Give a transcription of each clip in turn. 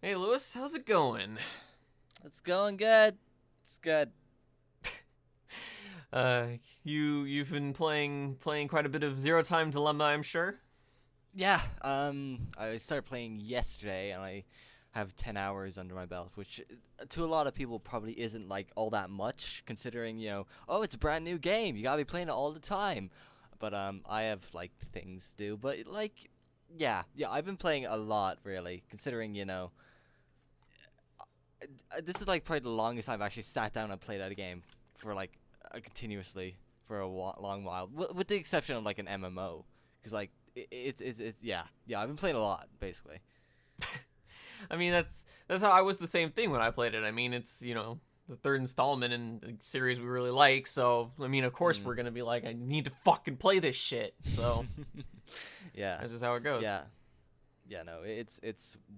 Hey Lewis, how's it going? It's going good. It's good. Uh, you've been playing quite a bit of Zero Time Dilemma, I'm sure. Yeah, I started playing yesterday and I have 10 hours under my belt, which to a lot of people probably isn't like all that much considering, oh, it's a brand new game. You got to be playing it all the time. But I have like things to do, but like yeah, I've been playing a lot really, considering, this is like probably the longest I've actually sat down and played at a game for like continuously for a long while, with the exception of like an MMO, because like it's yeah, I've been playing a lot basically. I mean, that's how I was the same thing when I played it. I mean, it's the third installment in a series we really like, so I mean, of course Mm. we're gonna be like, I need to fucking play this shit. So Yeah, that's just how it goes. yeah, yeah. No, it's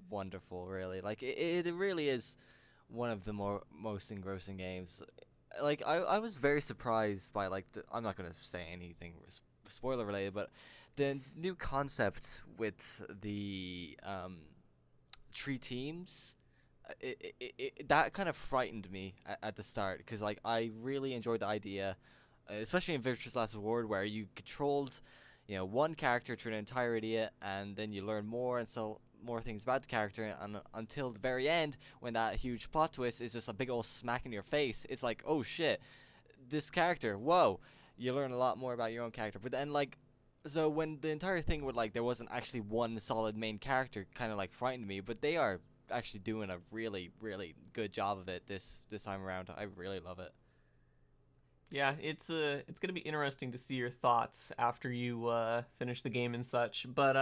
wonderful, really. Like it really is one of the most engrossing games. Like I was very surprised by like I'm not gonna say anything spoiler related, but the new concept with the three teams, that kind of frightened me at the start because like I really enjoyed the idea, especially in Virtuous Last Reward where you controlled, one character through an entire idiot, and then you learn more and so more things about the character, and until the very end when that huge plot twist is just a big old smack in your face. It's like, oh shit, this character, whoa, you learn a lot more about your own character. But then like, so when the entire thing with like there wasn't actually one solid main character, kind of like frightened me. But they are actually doing a really good job of it this time around. I really love it. Yeah, it's gonna be interesting to see your thoughts after you finish the game and such. But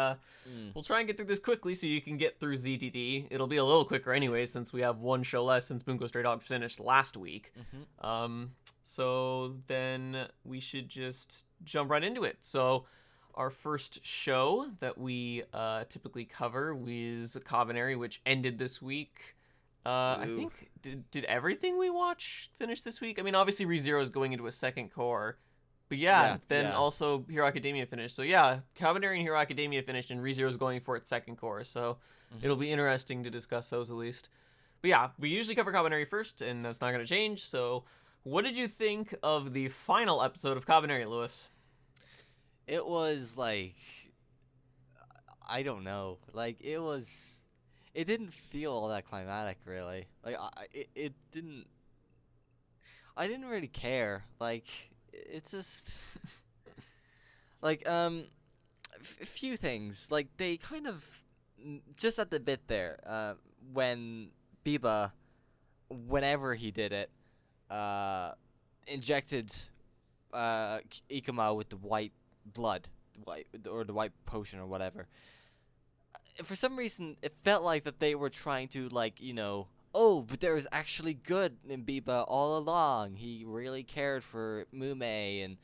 Mm. we'll try and get through this quickly so you can get through ZDD. It'll be a little quicker anyway since we have one show less since Bungo Stray Dogs finished last week. Mhm. So then we should just jump right into it. So our first show that we typically cover was Kabaneri, which ended this week. I Woo. think did everything we watch finish this week? I mean, obviously ReZero is going into a second core, but yeah, Yeah, then yeah. also Hero Academia finished. So yeah, Kabaneri and Hero Academia finished, and ReZero is going for its second core. So it'll Mhm. be interesting to discuss those at least. But yeah, we usually cover Kabaneri first, and that's not going to change. So, what did you think of the final episode of Kabaneri, Lewis? It was like, I don't know. Like it was. It didn't feel all that climatic, really. Like it didn't. I didn't really care. Like it's just like a few things. Like they kind of just at the bit there. When Biba, whenever he did it, uh, injected Ikuma with the white blood, white or the white potion or whatever. For some reason, it felt like that they were trying to like, oh, but there was actually good in Biba all along. He really cared for Mume and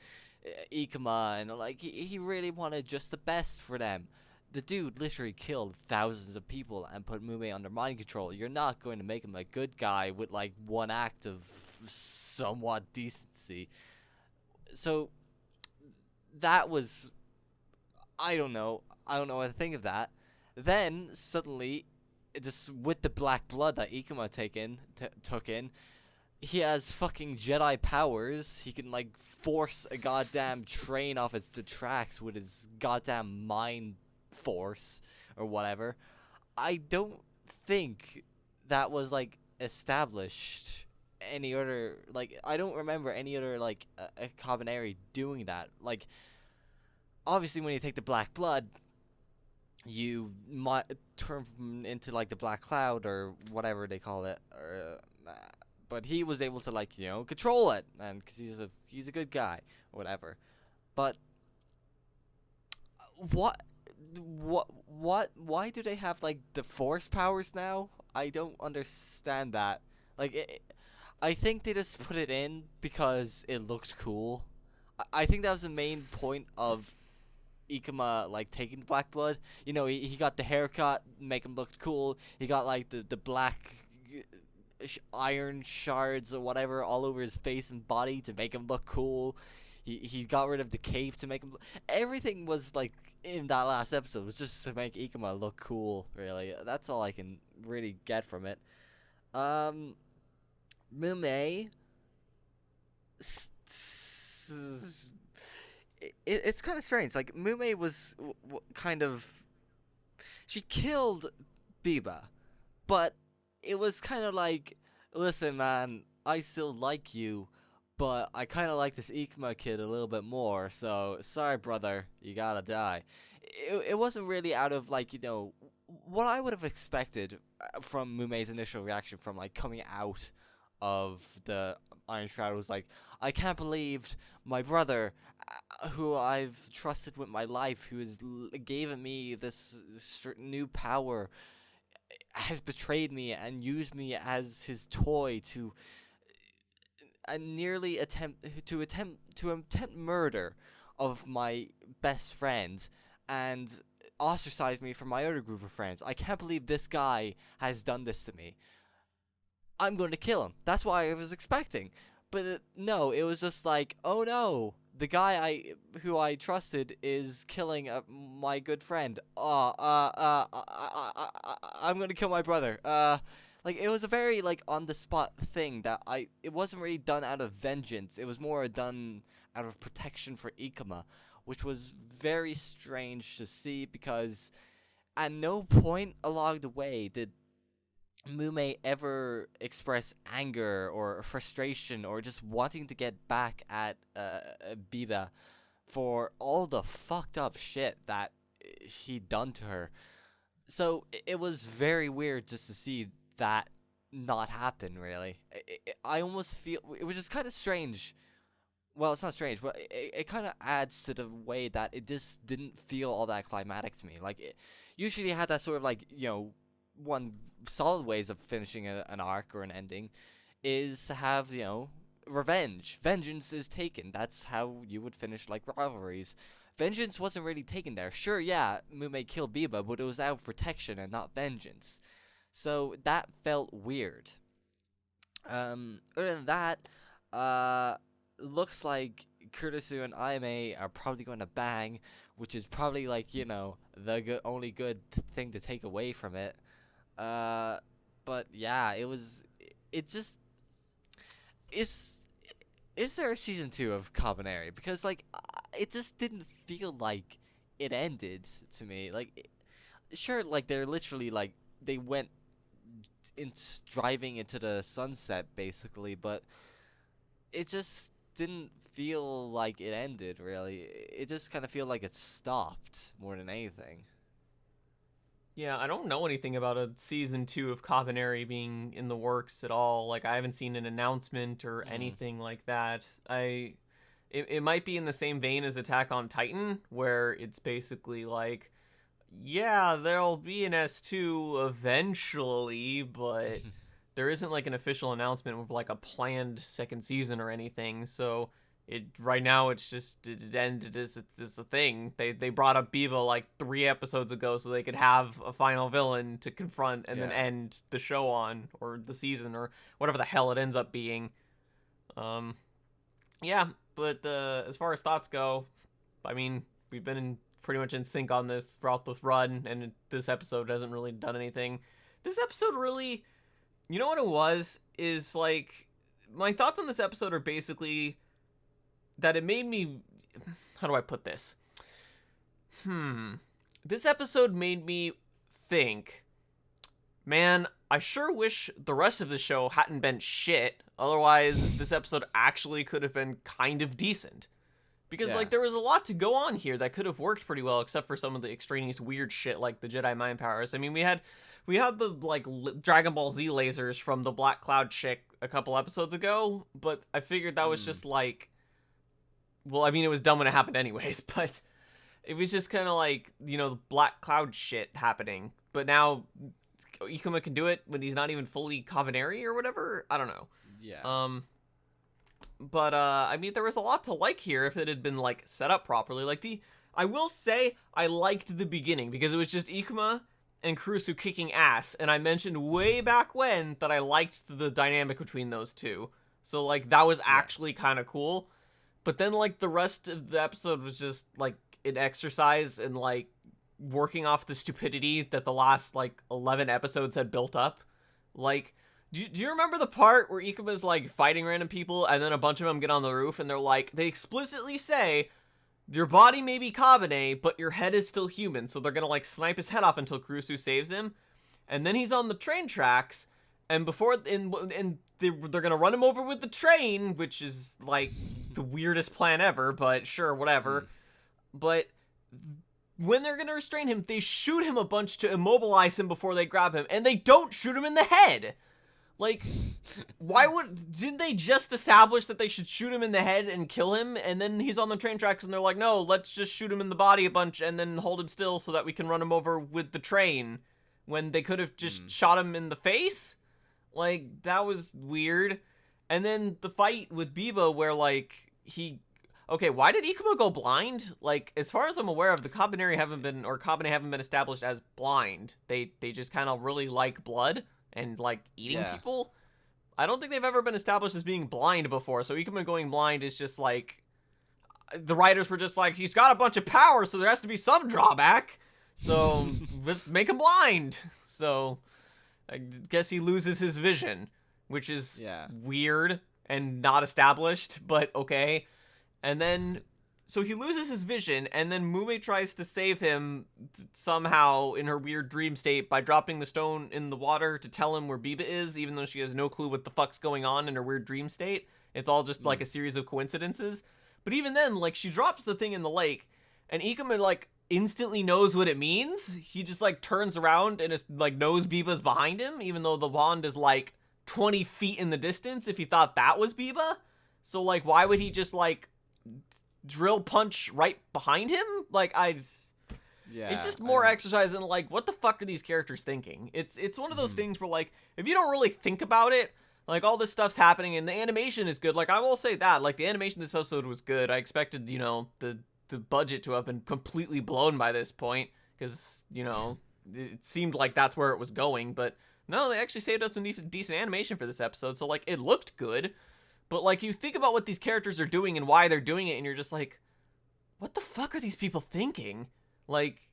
Ikuma, and like he really wanted just the best for them. The dude literally killed thousands of people and put Mume under mind control. You're not going to make him a good guy with like one act of somewhat decency. So that was, I don't know. I don't know what to think of that. Then suddenly, just with the black blood that Ikuma took in, he has fucking Jedi powers. He can like force a goddamn train off its the tracks with his goddamn mind force or whatever. I don't think that was like established any other, like I don't remember any other like a Kabaneri doing that. Like obviously when you take the black blood, you might turn into like the black cloud or whatever they call it, or, but he was able to like control it, and because he's a good guy or whatever. But what what why do they have like the force powers now? I don't understand that. Like I think they just put it in because it looked cool. I think that was the main point of Ikuma like taking the black blood. He got the haircut, make him look cool. He got like the black iron shards or whatever all over his face and body to make him look cool. He got rid of the cave to make him. Everything was like in that last episode was just to make Ikuma look cool. Really, that's all I can really get from it. Um, Mume. It's kind of strange. Like Mume was kind of she killed Biba, but it was kind of like, listen, man, I still like you, but I kind of like this Ikuma kid a little bit more. So sorry, brother, you gotta die. It wasn't really out of like what I would have expected from Mume's initial reaction from like coming out of the Iron Shroud was like, I can't believe my brother, who I've trusted with my life, who has given me this new power, has betrayed me and used me as his toy to nearly attempt murder of my best friend and ostracize me from my other group of friends. I can't believe this guy has done this to me. I'm going to kill him. That's what I was expecting. But no, it was just like, oh no, the guy who I trusted is killing my good friend. I'm going to kill my brother. Like it was a very like on the spot thing that it wasn't really done out of vengeance. It was more done out of protection for Ikuma, which was very strange to see because at no point along the way did Mume ever express anger or frustration or just wanting to get back at Biba for all the fucked up shit that he'd done to her. So it was very weird just to see that not happen, really. I almost feel it was just kind of strange. Well, it's not strange, but it kind of adds to the way that it just didn't feel all that climatic to me. Like, usually it had that sort of like, one solid ways of finishing an arc or an ending is to have, revenge. Vengeance is taken. That's how you would finish, like, rivalries. Vengeance wasn't really taken there. Sure, yeah, Mume killed Biba, but it was out of protection and not vengeance. So that felt weird. Other than that, looks like Kurisu and Aime are probably going to bang, which is probably like, the only good thing to take away from it. But yeah, it just, is there a season 2 of Kabaneri? Because like, it just didn't feel like it ended to me. Like, sure, like they're literally like, they went driving into the sunset basically, but it just didn't feel like it ended really. It just kind of feel like it stopped more than anything. Yeah, I don't know anything about a season 2 of Kabaneri being in the works at all. Like, I haven't seen an announcement or anything like that. It might be in the same vein as Attack on Titan, where it's basically like, yeah, there'll be an S2 eventually, but there isn't like an official announcement with like a planned second season or anything. So right now it ended as it's a thing. They brought up Biba like 3 episodes ago so they could have a final villain to confront and then end the show on, or the season, or whatever the hell it ends up being. Yeah, but as far as thoughts go, I mean, we've been pretty much in sync on this throughout this run, and this episode hasn't really done anything. This episode really, you know what it was? Is like, my thoughts on this episode are basically that it made me, how do I put this? This episode made me think, man, I sure wish the rest of the show hadn't been shit. Otherwise, this episode actually could have been kind of decent. Because, like, there was a lot to go on here that could have worked pretty well, except for some of the extraneous weird shit, like the Jedi mind powers. I mean, we had the, like, Dragon Ball Z lasers from the Black Cloud chick a couple episodes ago, but I figured that was just, like, well, I mean, it was dumb when it happened anyways, but it was just kind of like, the Black Cloud shit happening. But now Ikuma can do it when he's not even fully Kabaneri or whatever. I don't know. Yeah. But I mean, there was a lot to like here if it had been like set up properly. Like I will say I liked the beginning because it was just Ikuma and Kurisu kicking ass, and I mentioned way back when that I liked the dynamic between those two. So like that was actually kind of cool. But then like the rest of the episode was just like an exercise in like working off the stupidity that the last like 11 episodes had built up. Like, do you remember the part where Ikuma's like fighting random people and then a bunch of them get on the roof and they're like, they explicitly say, your body may be Kabane, but your head is still human. So they're gonna like snipe his head off until Kurusu saves him. And then he's on the train tracks, and they're gonna run him over with the train, which is like the weirdest plan ever, but sure, whatever. But when they're gonna restrain him, they shoot him a bunch to immobilize him before they grab him, and they don't shoot him in the head. Like, didn't they just establish that they should shoot him in the head and kill him, and then he's on the train tracks and they're like, no, let's just shoot him in the body a bunch and then hold him still so that we can run him over with the train, when they could have just shot him in the face? Like, that was weird. And then the fight with Biba where, like, okay, why did Ikuma go blind? Like, as far as I'm aware of, the Kabane haven't been established as blind. They just kind of really like blood and like eating people. I don't think they've ever been established as being blind before, so Ikuma going blind is just like, the writers were just like, he's got a bunch of power, so there has to be some drawback, so let's make him blind. So I guess he loses his vision, which is weird and not established, but okay. And then so he loses his vision, and then Mume tries to save him somehow in her weird dream state by dropping the stone in the water to tell him where Biba is, even though she has no clue what the fuck's going on in her weird dream state. It's all just like a series of coincidences. But even then, like, she drops the thing in the lake, and Ikuma like instantly knows what it means. He just like turns around and is like knows Biba's behind him, even though the wand is like 20 feet in the distance if he thought that was Biba. So like, why would he just like drill punch right behind him? Like, it's just more exercise in like, what the fuck are these characters thinking? It's one of those things where like, if you don't really think about it, like, all this stuff's happening and the animation is good. Like, I will say that, like, the animation this episode was good. I expected, you know, the budget to have been completely blown by this point, because, you know, it seemed like that's where it was going, but no, they actually saved us some decent animation for this episode. So like, it looked good. But, like, you think about what these characters are doing and why they're doing it, and you're just like, what the fuck are these people thinking? Like,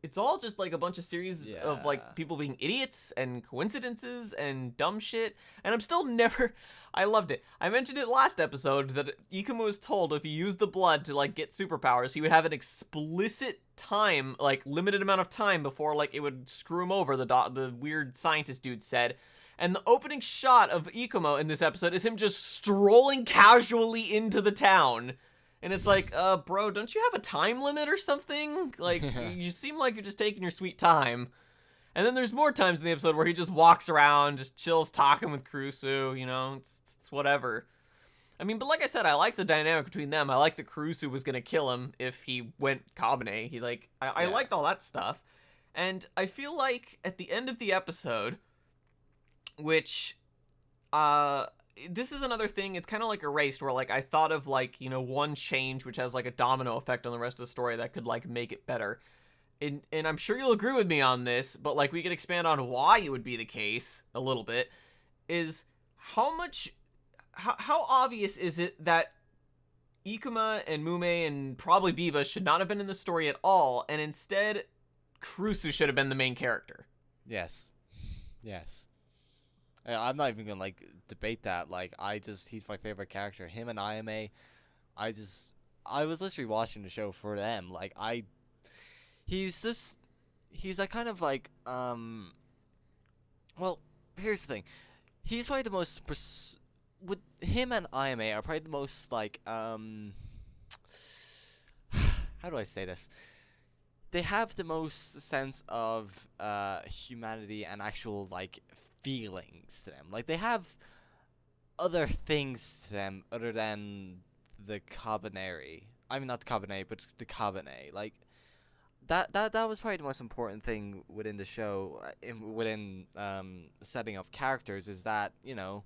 it's all just, like, a bunch of series of, like, people being idiots and coincidences and dumb shit. And I'm still never... I loved it. I mentioned it last episode that Ikuma was told if he used the blood to, like, get superpowers, he would have an explicit time, like, limited amount of time before, like, it would screw him over, the weird scientist dude said. And the opening shot of Ikumo in this episode is him just strolling casually into the town. And it's like, bro, don't you have a time limit or something? Like, you seem like you're just taking your sweet time. And then there's more times in the episode where he just walks around, just chills talking with Kurusu, you know, it's whatever. I mean, but like I said, I like the dynamic between them. I like that Kurusu was going to kill him if he went Kabane. He, like, I liked all that stuff. And I feel like at the end of the episode... which, this is another thing, it's kind of like Erased, where, like, I thought of, like, you know, one change which has, like, a domino effect on the rest of the story that could, like, make it better. And I'm sure you'll agree with me on this, but, like, we could expand on why it would be the case a little bit, is how obvious is it that Ikuma and Mume and probably Biba should not have been in the story at all, and instead, Kurusu should have been the main character? Yes. I'm not even gonna, like, debate that. Like, he's my favorite character. Him and Ayame, I was literally watching the show for them. Like, he's like kind of like, well, here's the thing. He's probably the most, with him and Ayame are probably the most, like, how do I say this? They have the most sense of, humanity and actual, like, feelings to them. Like, they have other things to them other than the Kabaneri. I mean, not the Kabaneri, but the Kabane. Like, that was probably the most important thing within the show, within setting up characters, is that, you know,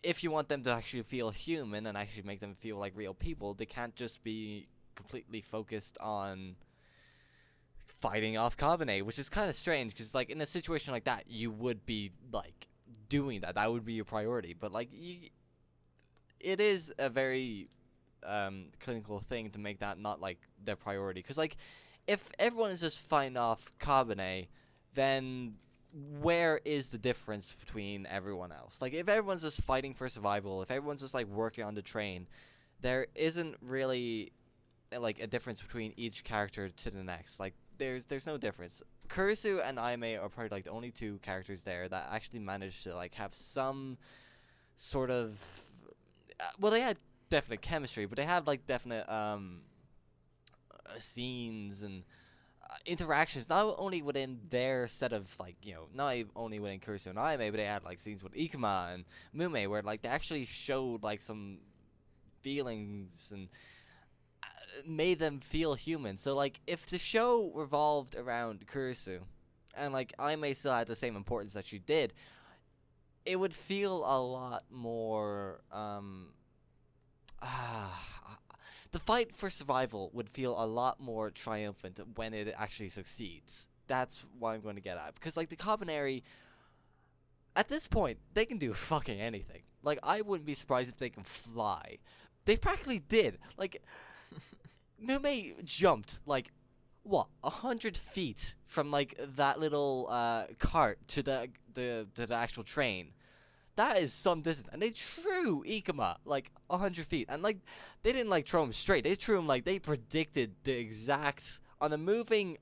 if you want them to actually feel human and actually make them feel like real people, they can't just be completely focused on fighting off Kabaneri, which is kind of strange, because, like, in a situation like that, you would be, like, doing that. That would be your priority. But, like, it is a very clinical thing to make that not like their priority. Because like, if everyone is just fighting off Kabaneri, then where is the difference between everyone else? Like, if everyone's just fighting for survival, if everyone's just like working on the train, there isn't really like a difference between each character to the next. Like, there's no difference. Kurisu and Aime are probably like the only two characters there that actually managed to like have some sort of well, they had definite chemistry, but they had like definite scenes and interactions, not only within their set of like, not only within Kurisu and Aime, but they had like scenes with Ikuma and Mume where like they actually showed like some feelings and made them feel human. So like, if the show revolved around Kurisu and like Aime still had the same importance that she did, it would feel a lot more the fight for survival would feel a lot more triumphant when it actually succeeds. That's what I'm going to get at. Because like, the Kabaneri, at this point, they can do fucking anything. Like, I wouldn't be surprised if they can fly. They practically did. Like, Mume jumped like 100 feet from like that little cart to the actual train. That is some distance, and they threw Ikuma like 100 feet, and like, they didn't like throw him straight. They threw him like they predicted the exact on a moving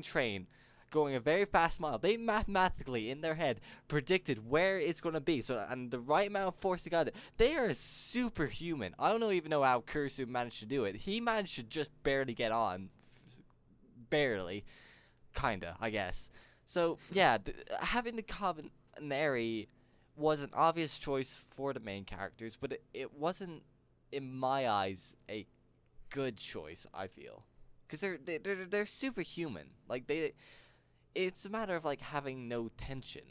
train, going a very fast mile. They mathematically in their head predicted where it's gonna be. So, and the right amount of force together. They are superhuman. I don't even know how Kurisu managed to do it. He managed to just barely get on, barely, kinda, I guess. So yeah, having the Kabaneri was an obvious choice for the main characters, but it wasn't, in my eyes, a good choice, I feel, because they're superhuman. Like, it's a matter of like having no tension,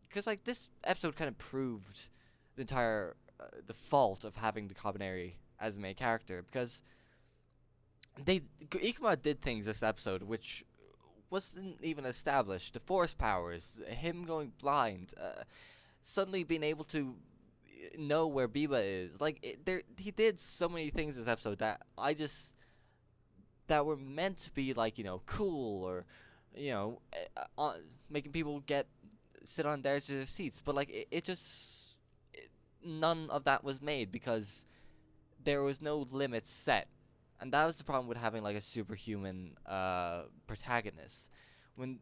because like, this episode kind of proved the entire the fault of having the Kabaneri as the main character, because Ikuma did things this episode which wasn't even established. The force powers, him going blind, suddenly being able to know where Biba is. Like, he did so many things this episode that were meant to be like, cool, or making people sit on their seats. But like, none of that was made because there was no limits set. And that was the problem with having like a superhuman protagonist. When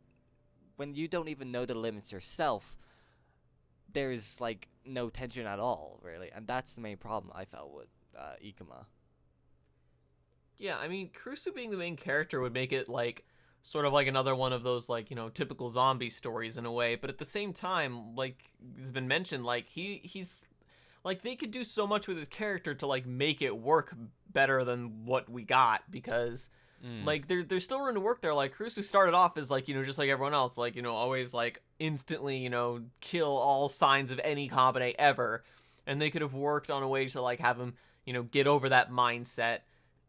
you don't even know the limits yourself, there's like no tension at all, really. And that's the main problem I felt with Ikuma. Yeah, I mean, Kurisu being the main character would make it like sort of like another one of those like, typical zombie stories in a way, but at the same time, like has been mentioned, like he's like, they could do so much with his character to like make it work better than what we got, because like there's still room to work there. Like, Kurisu started off as like, just like everyone else, like, always like instantly, kill all signs of any Kabaneri ever, and they could have worked on a way to like have him, get over that mindset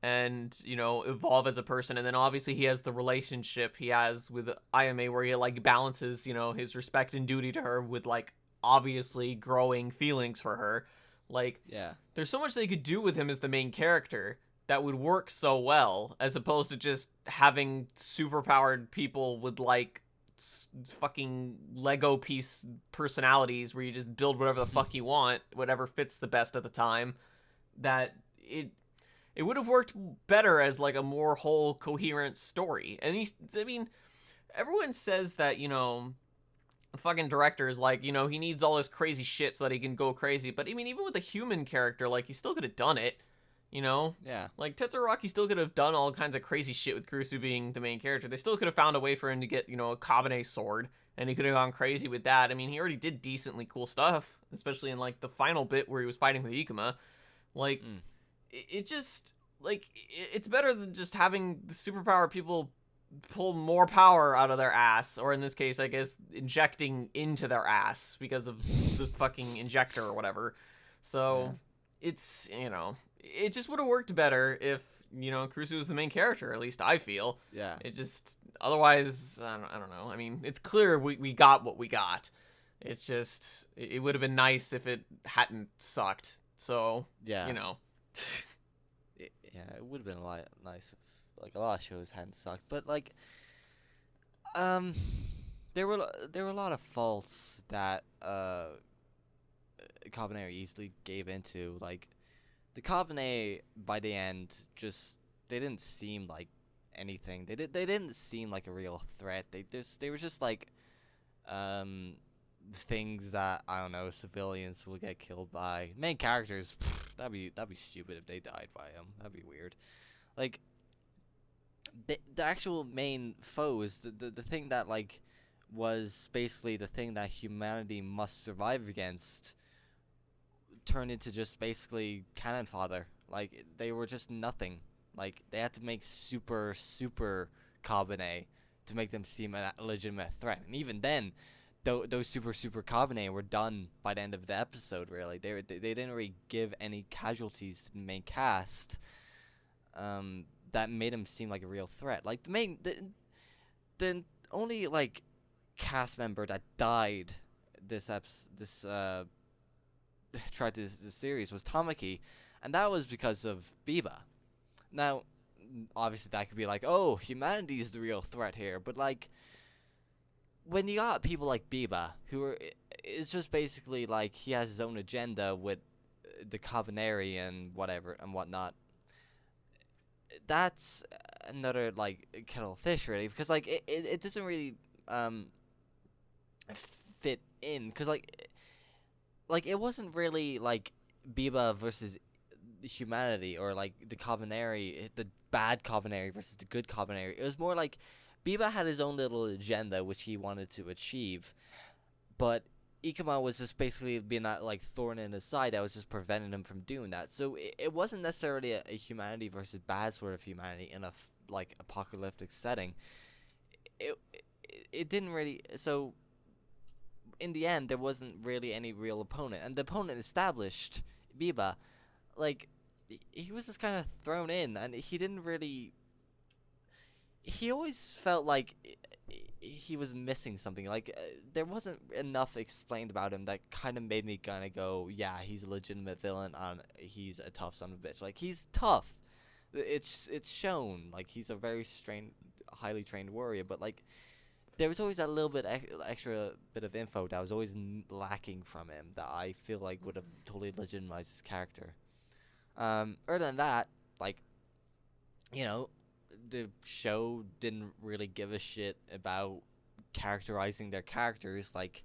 and, evolve as a person. And then obviously he has the relationship he has with Ayame where he like balances, his respect and duty to her with like obviously growing feelings for her. Like, Yeah. there's so much they could do with him as the main character that would work so well, as opposed to just having superpowered people with like fucking Lego piece personalities where you just build whatever the fuck you want, whatever fits the best at the time. That it would have worked better as like a more whole coherent story. And everyone says that, the fucking director is like, he needs all this crazy shit so that he can go crazy. But I mean, even with a human character, like, he still could have done it, Yeah. Like, Tetsuraki still could have done all kinds of crazy shit with Kurisu being the main character. They still could have found a way for him to get, a Kabane sword, and he could have gone crazy with that. I mean, he already did decently cool stuff, especially in, like, the final bit where he was fighting with Ikuma. Like, it just, like, it's better than just having the superpower people pull more power out of their ass, or in this case, I guess, injecting into their ass because of the fucking injector or whatever. So it's, it just would have worked better if, Kurisu was the main character, at least I feel. Yeah. It just, otherwise, I don't know. I mean, it's clear we got what we got. It's just it would have been nice if it hadn't sucked. So, Yeah, you know. yeah, it would have been a lot nice if like a lot of shows hadn't sucked. But like, there were a lot of faults that Kabaneri easily gave into. Like the Kabaneri by the end just they didn't seem like anything. They didn't seem like a real threat. They were just like um things that I don't know civilians will get killed by. Main characters, that'd be stupid if they died by him. That'd be weird. Like the actual main foe is the thing that like was basically the thing that humanity must survive against turned into just basically cannon fodder. Like they were just nothing. Like they had to make super Cabernet to make them seem a legitimate threat. And even then, those super Cabernet were done by the end of the episode. Really, they didn't really give any casualties to the main cast. That made them seem like a real threat. Like the only like cast member that died this tried this series was Tamaki, and that was because of Biba. Now, obviously that could be like, oh, humanity is the real threat here, but like when you got people like Biba, who are it's just basically like he has his own agenda with the Kabaneri and whatever and whatnot. That's another like kettle of fish really, because like it doesn't really um fit in, because like it wasn't really like Biba versus humanity, or like the Kabaneri, the bad Kabaneri versus the good Kabaneri. It was more like Biba had his own little agenda which he wanted to achieve, but Ikuma was just basically being that like thorn in his side that was just preventing him from doing that. So it wasn't necessarily a humanity versus bad sort of humanity in a like apocalyptic setting. It didn't really. So in the end, there wasn't really any real opponent, and the opponent established, Biba, like he was just kind of thrown in, and he didn't really. He always felt like he was missing something. Like there wasn't enough explained about him that kind of made me kind of go, yeah, he's a legitimate villain. And he's a tough son of a bitch. Like he's tough. It's shown. Like he's a very highly trained warrior. But like there was always that little bit extra bit of info that was always lacking from him that I feel like would have totally legitimized his character. Other than that, like, you know, the show didn't really give a shit about characterizing their characters. Like,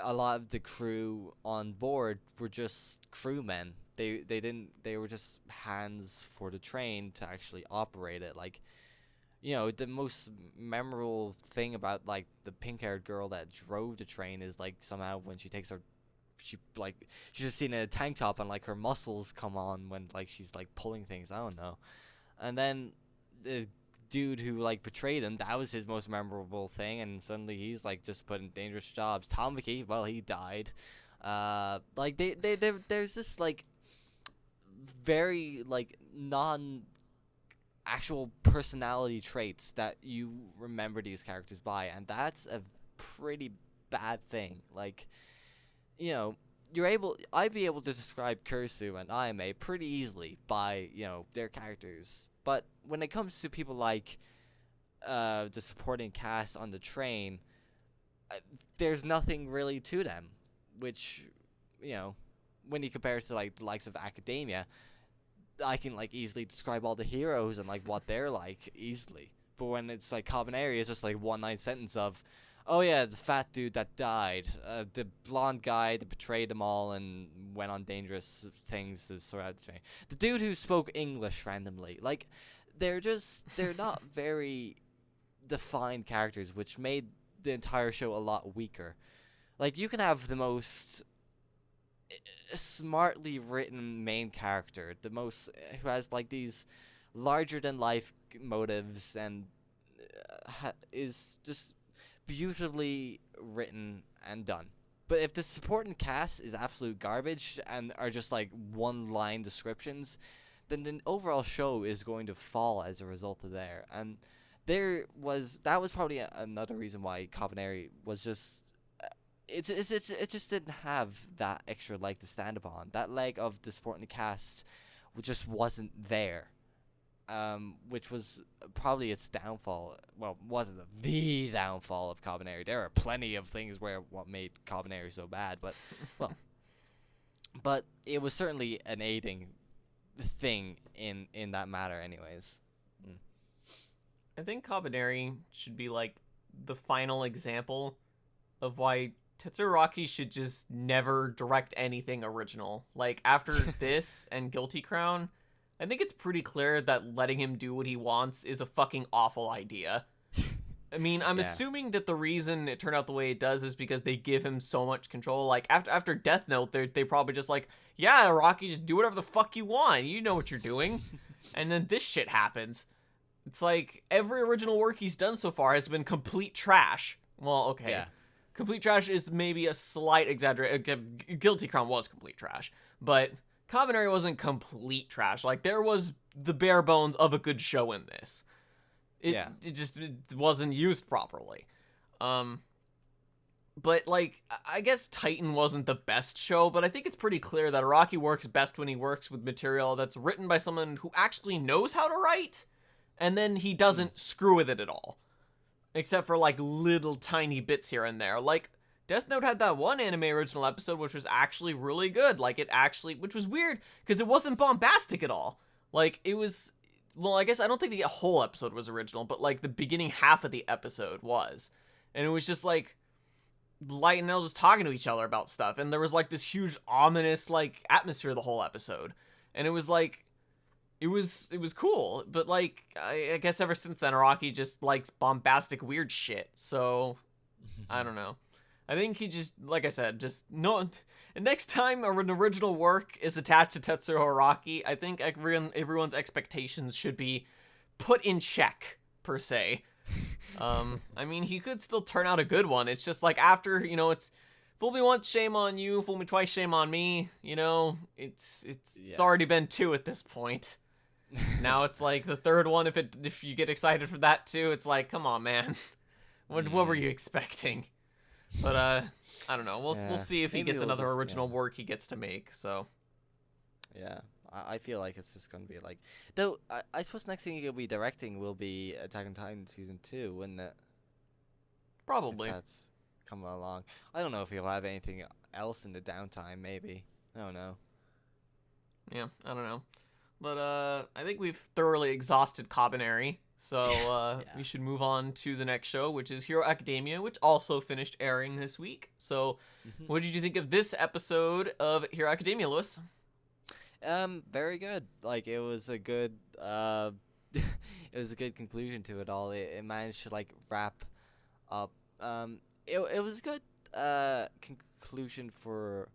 a lot of the crew on board were just crewmen. They were just hands for the train to actually operate it. Like, you know, the most memorable thing about like the pink-haired girl that drove the train is like somehow when she takes her, she's just seen a tank top and like her muscles come on when like she's like pulling things. I don't know. And then the dude who like betrayed him, that was his most memorable thing, and suddenly he's like just put in dangerous jobs. Tamaki, well, he died. Like there's this like very like non actual personality traits that you remember these characters by, and that's a pretty bad thing. Like, you know, I'd be able to describe Kursu and Ayame pretty easily by, you know, their characters. But when it comes to people like the supporting cast on the train, there's nothing really to them, which, you know, when you compare it to like the likes of Academia, I can like easily describe all the heroes and like what they're like easily. But when it's like Kabaneri, it's just like one line sentence of, oh yeah, the fat dude that died, the blonde guy that betrayed them all and went on dangerous things to sort out the train, the dude who spoke English randomly. Like, they're not very defined characters, which made the entire show a lot weaker. Like, you can have the most smartly written main character, the most who has like these larger than life motives and is just beautifully written and done. But if the supporting cast is absolute garbage and are just like one line descriptions, then the overall show is going to fall as a result of there. And that was probably another reason why Kabaneri was just it just didn't have that extra leg to stand upon. That leg of the supporting cast just wasn't there. Which was probably its downfall. Well, wasn't the downfall of Kabaneri. There are plenty of things where what made Kabaneri so bad, well, but it was certainly an aiding thing in that matter, anyways. Mm. I think Kabaneri should be like the final example of why Tetsuo Araki should just never direct anything original. Like after this and Guilty Crown, I think it's pretty clear that letting him do what he wants is a fucking awful idea. I mean, I'm Yeah. assuming that the reason it turned out the way it does is because they give him so much control. Like after Death Note, they probably just like, yeah, Rocky, just do whatever the fuck you want. You know what you're doing. And then this shit happens. It's like every original work he's done so far has been complete trash. Well, okay. Yeah. Complete trash is maybe a slight exaggeration. Guilty Crown was complete trash, but Kabaneri wasn't complete trash. Like there was the bare bones of a good show in this. It just wasn't used properly. But like I guess Titan wasn't the best show, but I think it's pretty clear that Araki works best when he works with material that's written by someone who actually knows how to write, and then he doesn't screw with it at all. Except for like little tiny bits here and there. Like Death Note had that one anime original episode which was actually really good. Like it actually, which was weird because it wasn't bombastic at all. Like it was, well, I guess I don't think the whole episode was original, but like the beginning half of the episode was. And it was just like Light and Elle just talking to each other about stuff. And there was like this huge ominous like atmosphere the whole episode. And it was like, it was cool, but like I guess ever since then Araki just likes bombastic weird shit. So I don't know. I think he just, like I said, just no. Next time an original work is attached to Tetsuo Araki, I think everyone's expectations should be put in check per se. I mean, he could still turn out a good one. It's just like after it's fool me once, shame on you. Fool me twice, shame on me. It's already been 2 at this point. Now it's like the third one. If you get excited for that too, it's like, come on, man. What were you expecting? But I don't know. We'll see if he gets another original work he gets to make. So yeah, I feel like it's just gonna be like, though. I suppose next thing he'll be directing will be Attack on Titan season 2, wouldn't it? probably. If that's coming along. I don't know if he'll have anything else in the downtime. Maybe, I don't know. Yeah, I don't know. But I think we've thoroughly exhausted Kabaneri. So we should move on to the next show, which is Hero Academia, which also finished airing this week. So what did you think of this episode of Hero Academia, Lewis? Very good. Like it was a good it was a good conclusion to it all. It managed to like wrap up. It was a good conclusion for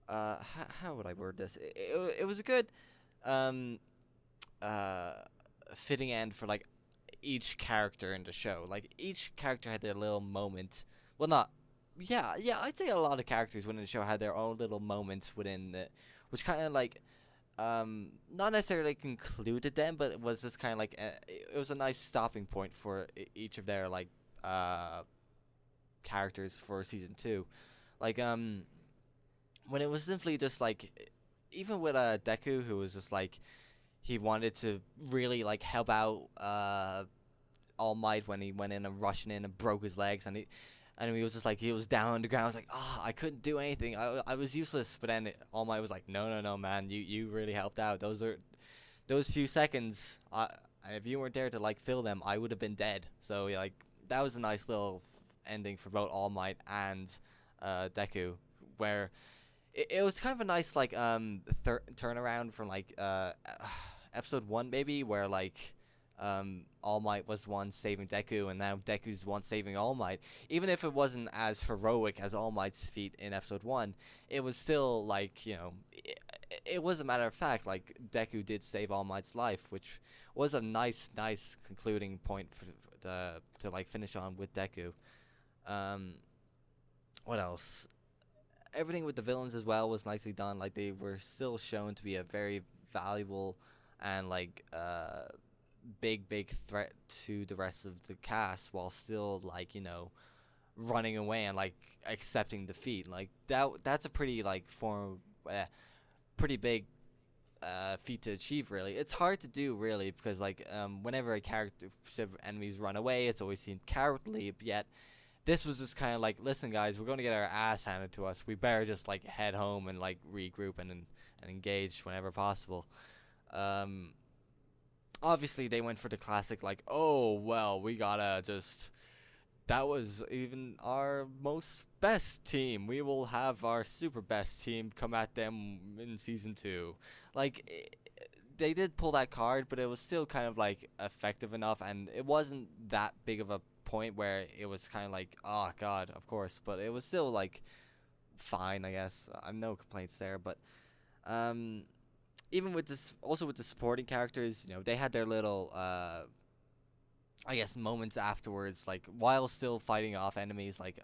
how would I word this? It was a good fitting end for like each character in the show. Like each character had their little moment. Well, not yeah, I'd say a lot of characters within the show had their own little moments within it, which kind of like not necessarily concluded them, but it was just kind of like it was a nice stopping point for each of their like characters for season 2. Like when it was simply just like, even with Deku, who was just like, he wanted to really like help out All Might when he went in and rushing in and broke his legs, and he was just like, he was down on the ground. I was like, I couldn't do anything. I was useless. But then All Might was like, no, man, you really helped out. Those few seconds. If you weren't there to like fill them, I would have been dead. So like that was a nice little ending for both All Might and Deku, where it was kind of a nice like turnaround from like episode 1 maybe, where like All Might was the one saving Deku, and now Deku's the one saving All Might. Even if it wasn't as heroic as All Might's feat in episode 1, it was still like, it was a matter of fact, like Deku did save All Might's life, which was a nice concluding point to like finish on with Deku. What else? Everything with the villains as well was nicely done. Like they were still shown to be a very valuable and like big threat to the rest of the cast, while still like running away and like accepting defeat. Like that's a pretty like pretty big feat to achieve. Really, it's hard to do really because like whenever a character enemies run away, it's always seemed cowardly. But yet this was just kind of like, listen guys, we're going to get our ass handed to us. We better just like head home and like regroup and engage whenever possible. Um, Obviously they went for the classic like, oh well, we gotta just, that was even our most best team. We will have our super best team come at them in season 2. Like they did pull that card, but it was still kind of like effective enough, and it wasn't that big of a point where it was kind of like, oh god, of course, but it was still like fine, I guess. I have no complaints there, but um even with this, also with the supporting characters, they had their little I guess moments afterwards, like while still fighting off enemies, like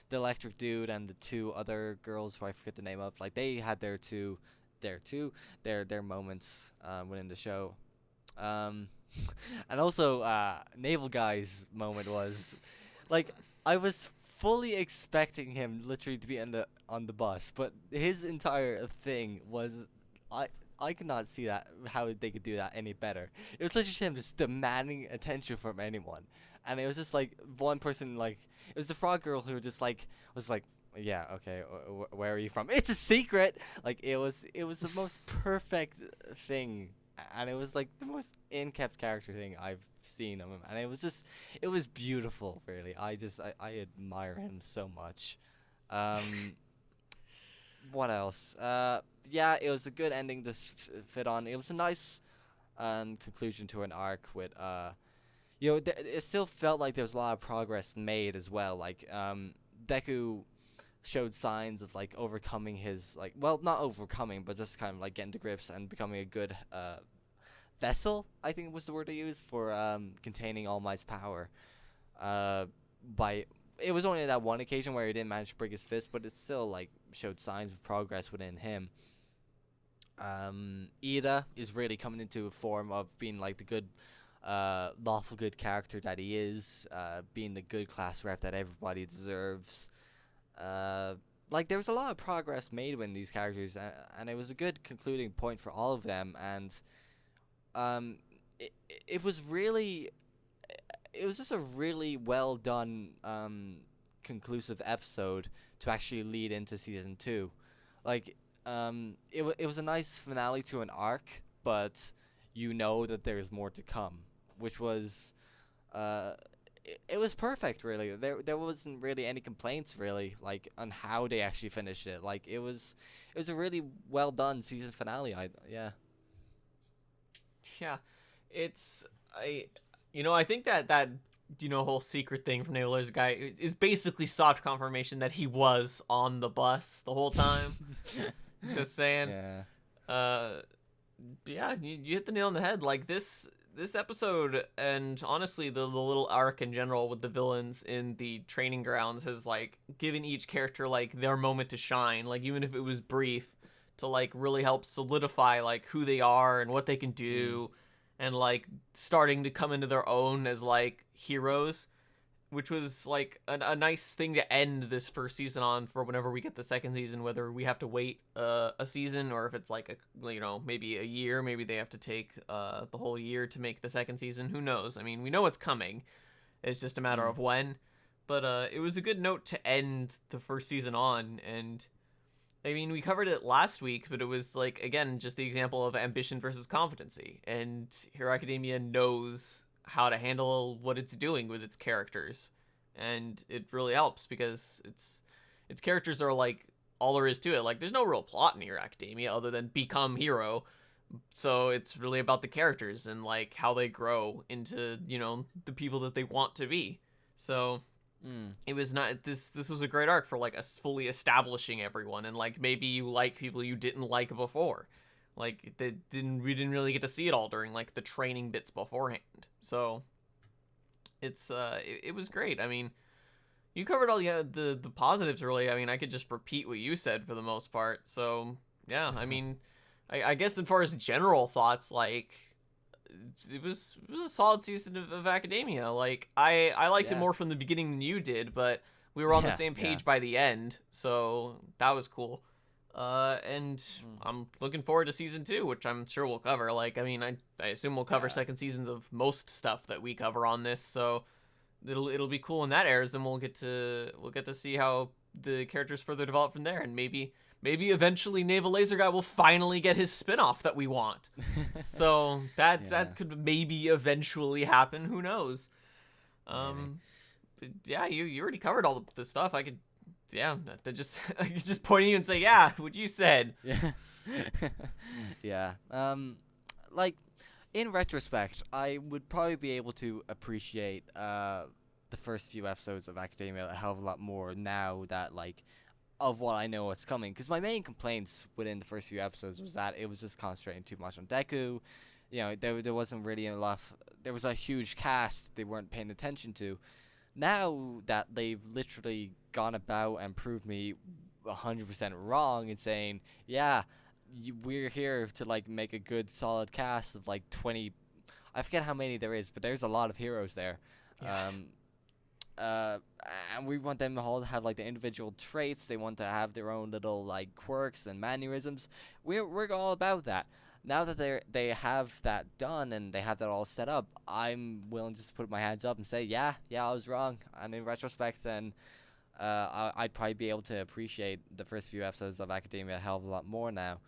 the electric dude and the 2 other girls who I forget the name of, like they had their moments within the show. Um, and also Naval Guy's moment was like, I was fully expecting him literally to be on the bus, but his entire thing was, I could not see that how they could do that any better. It was literally him just demanding attention from anyone, and it was just like one person, like it was the frog girl who just like was like, yeah, okay, where are you from? It's a secret. Like it was the most perfect thing, and it was like the most in-kept character thing I've seen of him, and it was beautiful. Really, I admire him so much. Um, what else? Yeah, it was a good ending to fit on. It was a nice conclusion to an arc with it still felt like there was a lot of progress made as well. Like Deku showed signs of like overcoming his, like, well, not overcoming, but just kind of like getting to grips and becoming a good vessel, I think was the word I used, for containing All Might's power. By It was only that one occasion where he didn't manage to break his fist, but it still like showed signs of progress within him. Ida is really coming into a form of being like the good, lawful good character that he is, being the good class rep that everybody deserves. Like there was a lot of progress made when these characters, and it was a good concluding point for all of them. And it was really, it was just a really well done, conclusive episode to actually lead into season 2. Like, it was a nice finale to an arc, but you know that there's more to come, which was, it was perfect, really. There wasn't really any complaints, really, like, on how they actually finished it. Like, it was a really well done season finale. Yeah. Yeah, I think that whole secret thing from Naylor's guy is basically soft confirmation that he was on the bus the whole time. Just saying. Yeah. Yeah, you hit the nail on the head. Like this episode, and honestly the little arc in general with the villains in the training grounds has like given each character like their moment to shine, like even if it was brief, to like really help solidify like who they are and what they can do, and like starting to come into their own as like heroes, which was like a nice thing to end this first season on for whenever we get the second season, whether we have to wait a season or if it's like maybe a year, maybe they have to take the whole year to make the second season, who knows. I mean, we know it's coming, it's just a matter of when. But it was a good note to end the first season on. And I mean, we covered it last week, but it was like, again, just the example of ambition versus competency, and Hero Academia knows how to handle what it's doing with its characters, and it really helps because its characters are like all there is to it. Like there's no real plot in Hero Academia other than become hero, so it's really about the characters and like how they grow into the people that they want to be. So it was not this was a great arc for like us fully establishing everyone, and like maybe you like people you didn't like before. Like we didn't really get to see it all during like the training bits beforehand. So it was great. I mean, you covered all the positives really. I mean, I could just repeat what you said for the most part. So yeah, I mean, I guess as far as general thoughts, like it was a solid season of Academia. Like I liked it Yeah. more from the beginning than you did, but we were on the Yeah. same Yeah. page by the end, so that was cool. And Mm. I'm looking forward to season 2, which I'm sure we'll cover. Like, I mean, I assume we'll cover Yeah. second seasons of most stuff that we cover on this, so it'll be cool when that airs, and we'll get to see how the characters further develop from there, and maybe eventually Naval Laser Guy will finally get his spin-off that we want. So that Yeah. that could maybe eventually happen. Who knows? Maybe. But yeah, you already covered all the stuff. I could, yeah, I could just point at you and say, yeah, what you said. Yeah. Yeah. Like, in retrospect, I would probably be able to appreciate the first few episodes of Academia a hell of a lot more now that, like, of what I know what's coming. Because my main complaints within the first few episodes was that it was just concentrating too much on Deku. You know, there wasn't really enough. There was a huge cast they weren't paying attention to. Now that they've literally gone about and proved me 100% wrong in saying, yeah, we're here to like make a good solid cast of like 20. I forget how many there is, but there's a lot of heroes there. Yeah. Um, and we want them all to have like the individual traits. They want to have their own little like quirks and mannerisms. We're all about that. Now that they have that done and they have that all set up, I'm willing to just put my hands up and say, yeah, I was wrong. And in retrospect, then I'd probably be able to appreciate the first few episodes of Academia a hell of a lot more now.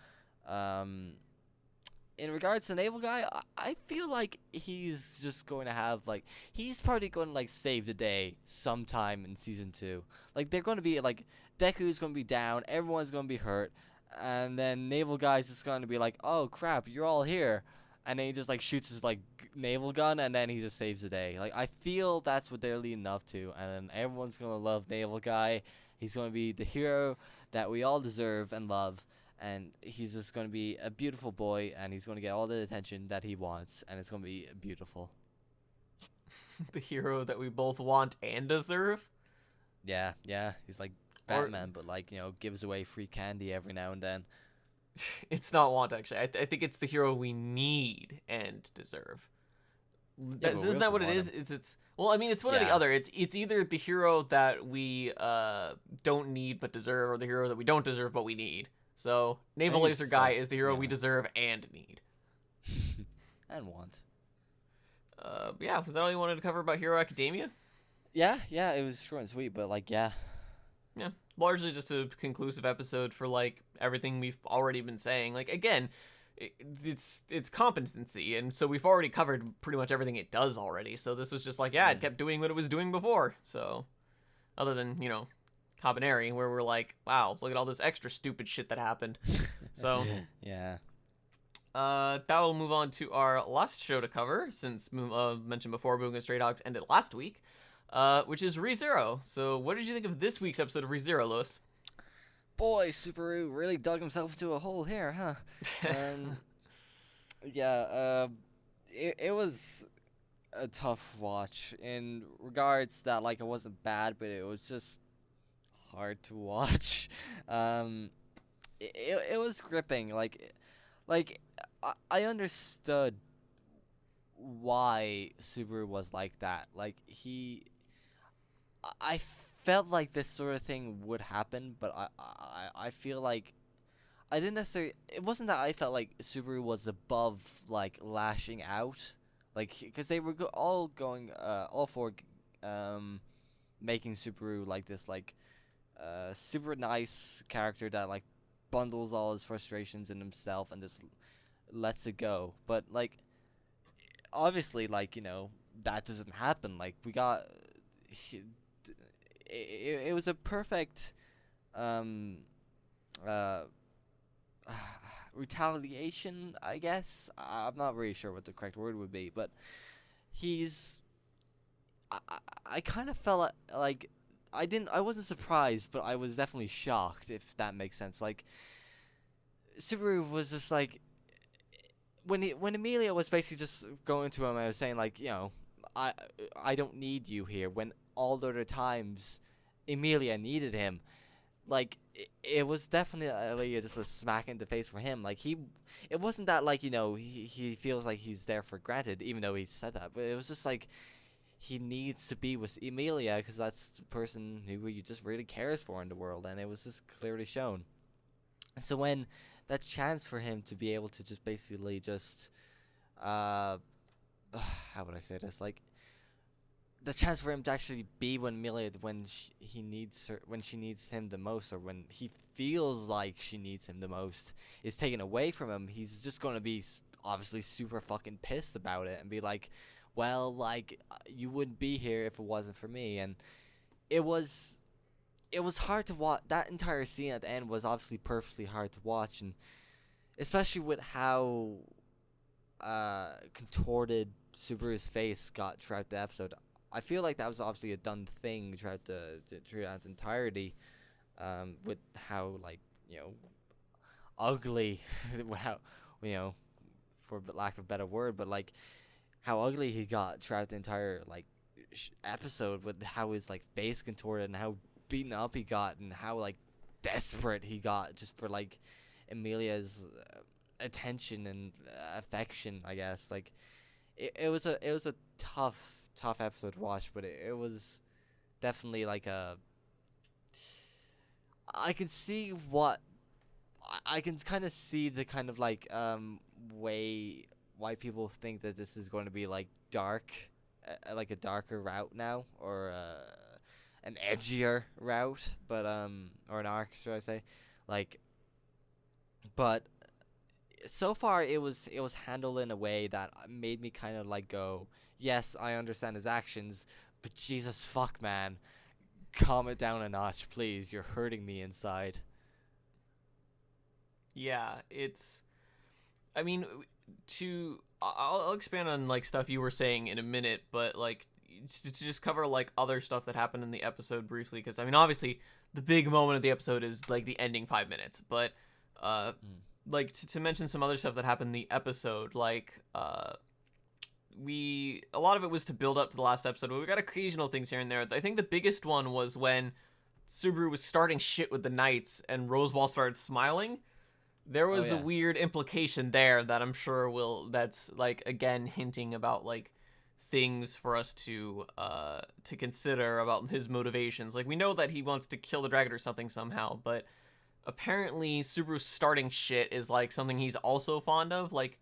In regards to Naval Guy, I feel like he's just going to have, like, he's probably going to, like, save the day sometime in Season 2. Like, they're going to be, like, Deku's going to be down, everyone's going to be hurt, and then Naval Guy's just going to be like, oh, crap, you're all here. And then he just, like, shoots his, like, naval gun, and then he just saves the day. Like, I feel that's what they're leading up to, and then everyone's going to love Naval Guy. He's going to be the hero that we all deserve and love. And he's just going to be a beautiful boy, and he's going to get all the attention that he wants, and it's going to be beautiful. The hero that we both want and deserve. Yeah, he's like Batman, but like, you know, gives away free candy every now and then. It's not want, actually. I think it's the hero we need and deserve. Yeah, but we Isn't that also what it want is? him. It's well, I mean, it's one or the Yeah. other. It's either the hero that we don't need but deserve, or the hero that we don't deserve but we need. So Naval He's Laser Guy is the hero we yeah. deserve and need. And want. Yeah, was that all you wanted to cover about Hero Academia? Yeah, it was short and sweet, but like, yeah. Yeah, largely just a conclusive episode for like everything we've already been saying. Like, again, it's competency, and so we've already covered pretty much everything it does already. So this was just like, yeah, it kept doing what it was doing before. So other than, you know, Kabaneri, where we're like, wow, look at all this extra stupid shit that happened. So Yeah. that'll move on to our last show to cover, since mentioned before, Boom and Stray Dogs ended last week, which is ReZero. So what did you think of this week's episode of ReZero, Lewis? Boy, Subaru really dug himself into a hole here, huh? Yeah, it was a tough watch in regards that, like, it wasn't bad, but it was just hard to watch. It was gripping. Like I understood why Subaru was like that. Like, I felt like this sort of thing would happen, but I feel like I didn't necessarily. It wasn't that I felt like Subaru was above like lashing out, like, because they were all going all for making Subaru like this like super nice character that like bundles all his frustrations in himself and just lets it go. But like, obviously, like, you know, that doesn't happen. Like, we got it was a perfect uh retaliation, I guess. I'm not really sure what the correct word would be, but he's I kind of felt like I wasn't surprised, but I was definitely shocked, if that makes sense. Like, Subaru was just like, when Emilia was basically just going to him and was saying like, you know, I don't need you here, when all the other times Emilia needed him. like it was definitely just a smack in the face for him. Like it wasn't that like he feels like he's there for granted, even though he said that. But it was just like he needs to be with Emilia because that's the person who he just really cares for in the world, and it was just clearly shown. And so when that chance for him to be able to just basically just uh how would I say this, like the chance for him to actually be with Emilia when he needs her, when she needs him the most, or when he feels like she needs him the most, is taken away from him, he's just gonna be obviously super fucking pissed about it and be like, well, like you wouldn't be here if it wasn't for me. And it was hard to watch. That entire scene at the end was obviously purposely hard to watch, and especially with how contorted Subaru's face got throughout the episode. I feel like that was obviously a done thing throughout its entirety, with how, like, ugly, how, for lack of a better word, but like how ugly he got throughout the entire like episode, with how his like face contorted and how beaten up he got and how like desperate he got just for like Emilia's attention and affection, I guess. Like it was a tough episode to watch, but it was definitely like I can see what I can kind of see the kind of like way why people think that this is going to be like dark, like a darker route now, or an edgier route, but or an arc, should I say? Like, but so far it was handled in a way that made me kind of like go, yes, I understand his actions, but Jesus fuck, man, calm it down a notch, please. You're hurting me inside. Yeah, it's. I mean, I'll expand on like stuff you were saying in a minute, but like to just cover like other stuff that happened in the episode briefly, because I mean, obviously the big moment of the episode is like the ending 5 minutes, but like to mention some other stuff that happened in the episode, like a lot of it was to build up to the last episode, but we got occasional things here and there. I think the biggest one was when Subaru was starting shit with the Knights and Rosewall started smiling. There was a weird implication there that I'm sure that's like again hinting about like things for us to consider about his motivations. Like we know that he wants to kill the dragon or something somehow, but apparently Subaru starting shit is like something he's also fond of. Like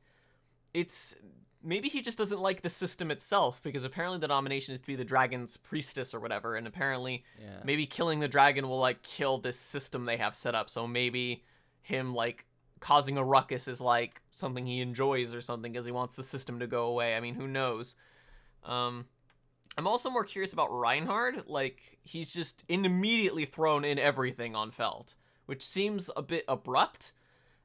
it's maybe he just doesn't like the system itself, because apparently the nomination is to be the dragon's priestess or whatever, and apparently maybe killing the dragon will like kill this system they have set up. So maybe him like causing a ruckus is like something he enjoys or something because he wants the system to go away. I mean, who knows? I'm also more curious about Reinhard. Like, he's just immediately thrown in everything on Felt, which seems a bit abrupt.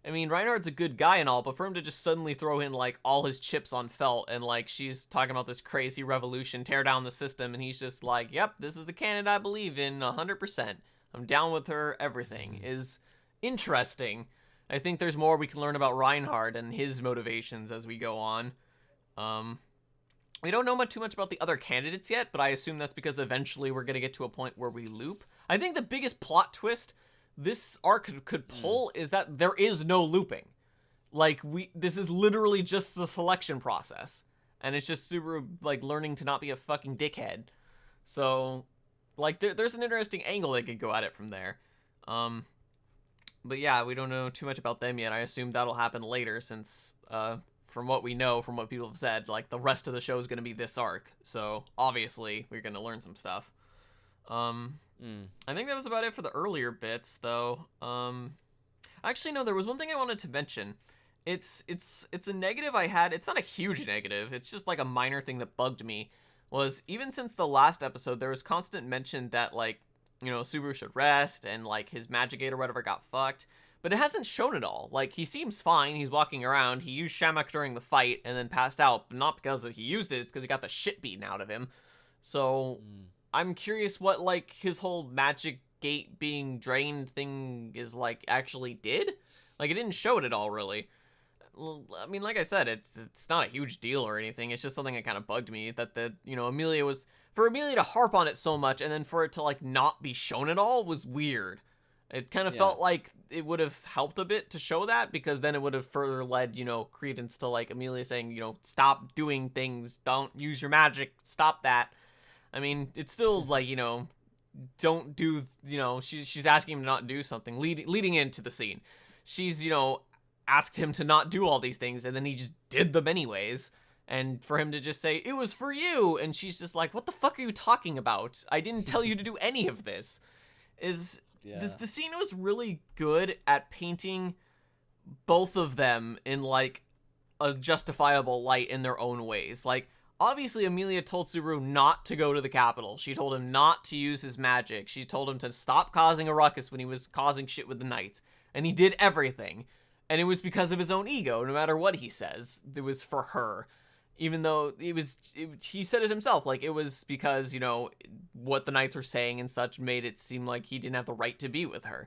I mean, Reinhard's a good guy and all, but for him to just suddenly throw in like all his chips on Felt, and like she's talking about this crazy revolution, tear down the system, and he's just like, yep, this is the candidate I believe in 100%. I'm down with her, everything, is interesting. I think there's more we can learn about Reinhard and his motivations as we go on. We don't know too much about the other candidates yet, but I assume that's because eventually we're going to get to a point where we loop. I think the biggest plot twist this arc could pull is that there is no looping. Like, this is literally just the selection process. And it's just Subaru, like, learning to not be a fucking dickhead. So, like, there's an interesting angle they could go at it from there. But yeah, we don't know too much about them yet. I assume that'll happen later since, from what we know, from what people have said, like, the rest of the show is going to be this arc. So, obviously, we're going to learn some stuff. I think that was about it for the earlier bits, though. Actually, no, there was one thing I wanted to mention. It's a negative I had. It's not a huge negative. It's just, like, a minor thing that bugged me. Was, even since the last episode, there was constant mention that, like, Subaru should rest, and, like, his magic gate or whatever got fucked. But it hasn't shown it all. Like, he seems fine. He's walking around. He used Shamak during the fight and then passed out. But not because he used it. It's because he got the shit beaten out of him. So, I'm curious what, like, his whole magic gate being drained thing is, like, actually did. Like, it didn't show it at all, really. Well, I mean, like I said, it's not a huge deal or anything. It's just something that kind of bugged me. That Emilia was... For Emilia to harp on it so much and then for it to, like, not be shown at all was weird. It kind of Yeah. felt like it would have helped a bit to show that, because then it would have further led, credence to like Amelia saying, stop doing things, don't use your magic, stop that. I mean, it's still like, don't do, she's asking him to not do something, leading into the scene. She's, asked him to not do all these things, and then he just did them anyways. And for him to just say, it was for you, and she's just like, what the fuck are you talking about? I didn't tell you to do any of this. Is Yeah. the scene was really good at painting both of them in like a justifiable light in their own ways. Like, obviously Amelia told Subaru not to go to the capital. She told him not to use his magic. She told him to stop causing a ruckus when he was causing shit with the knights. And he did everything. And it was because of his own ego, no matter what he says. It was for her. Even though he said it himself, like, it was because, what the knights were saying and such made it seem like he didn't have the right to be with her.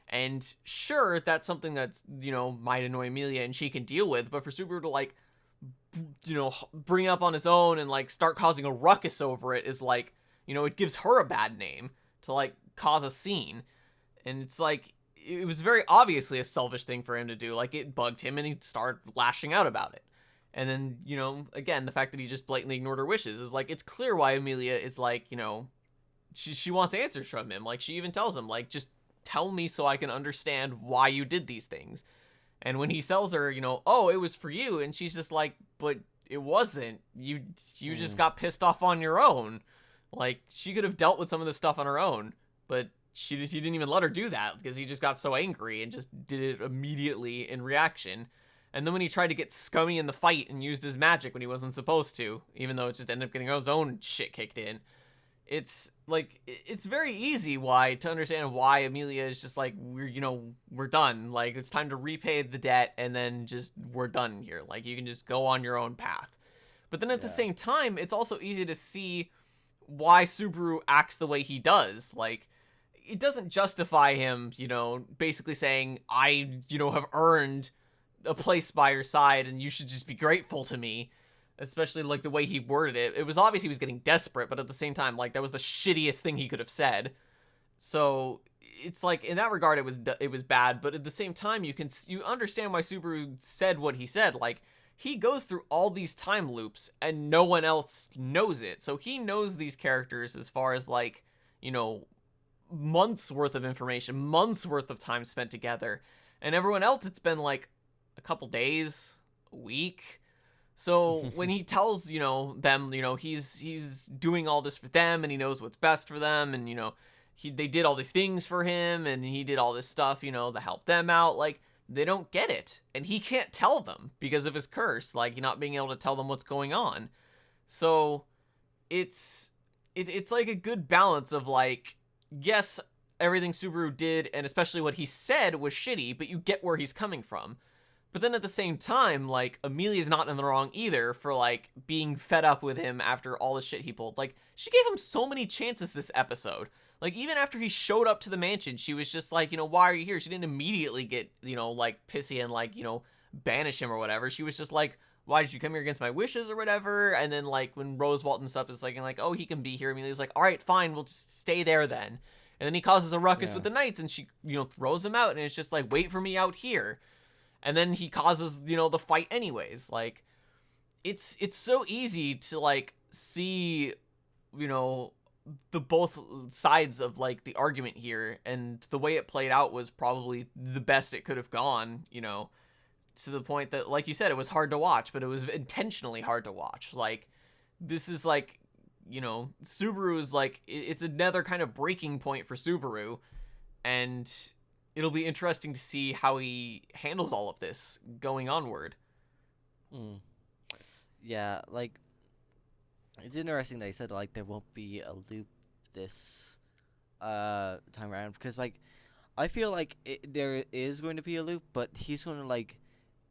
And sure, that's something that's, might annoy Amelia and she can deal with, but for Subaru to, like, bring up on his own and, like, start causing a ruckus over it is, like, it gives her a bad name to, like, cause a scene. And it's, like, it was very obviously a selfish thing for him to do. Like, it bugged him and he started lashing out about it. And then, again, the fact that he just blatantly ignored her wishes is, like, it's clear why Amelia is, like, she wants answers from him. Like, she even tells him, like, just tell me so I can understand why you did these things. And when he tells her, oh, it was for you, and she's just like, but it wasn't. You just got pissed off on your own. Like, she could have dealt with some of this stuff on her own, but he didn't even let her do that because he just got so angry and just did it immediately in reaction. And then when he tried to get scummy in the fight and used his magic when he wasn't supposed to, even though it just ended up getting his own shit kicked in, it's like, it's very easy to understand why Amelia is just like, we're done. Like, it's time to repay the debt and then just, we're done here. Like, you can just go on your own path. But then at the same time, it's also easy to see why Subaru acts the way he does. Like, it doesn't justify him, basically saying, I, have earned a place by your side and you should just be grateful to me. Especially, like, the way he worded it. It was obvious he was getting desperate, but at the same time, like, that was the shittiest thing he could have said. So, it's like, in that regard, it was bad, but at the same time, you understand why Subaru said what he said. Like, he goes through all these time loops, and no one else knows it. So, he knows these characters as far as, like, months worth of information, months worth of time spent together. And everyone else, it's been, like, a couple days, a week. So when he tells, them, he's doing all this for them and he knows what's best for them and, they did all these things for him and he did all this stuff, to help them out, like, they don't get it. And he can't tell them because of his curse, like, not being able to tell them what's going on. So it's like a good balance of, like, yes, everything Subaru did and especially what he said was shitty, but you get where he's coming from. But then at the same time, like, Amelia's not in the wrong either for, like, being fed up with him after all the shit he pulled. Like, she gave him so many chances this episode. Like, even after he showed up to the mansion, she was just like, why are you here? She didn't immediately get, like, pissy and, like, banish him or whatever. She was just like, why did you come here against my wishes or whatever? And then, like, when Rose Walton stuff is like, oh, he can be here. Amelia's like, all right, fine, we'll just stay there then. And then he causes a ruckus with the knights and she, throws him out and it's just like, wait for me out here. And then he causes, the fight anyways. Like, it's so easy to, like, see, the both sides of, like, the argument here. And the way it played out was probably the best it could have gone, to the point that, like you said, it was hard to watch, but it was intentionally hard to watch. Like, this is, like, Subaru is, like, it's another kind of breaking point for Subaru. And it'll be interesting to see how he handles all of this going onward. Yeah, like, it's interesting that he said, like, there won't be a loop this time around, because, like, I feel like there is going to be a loop, but he's going to, like,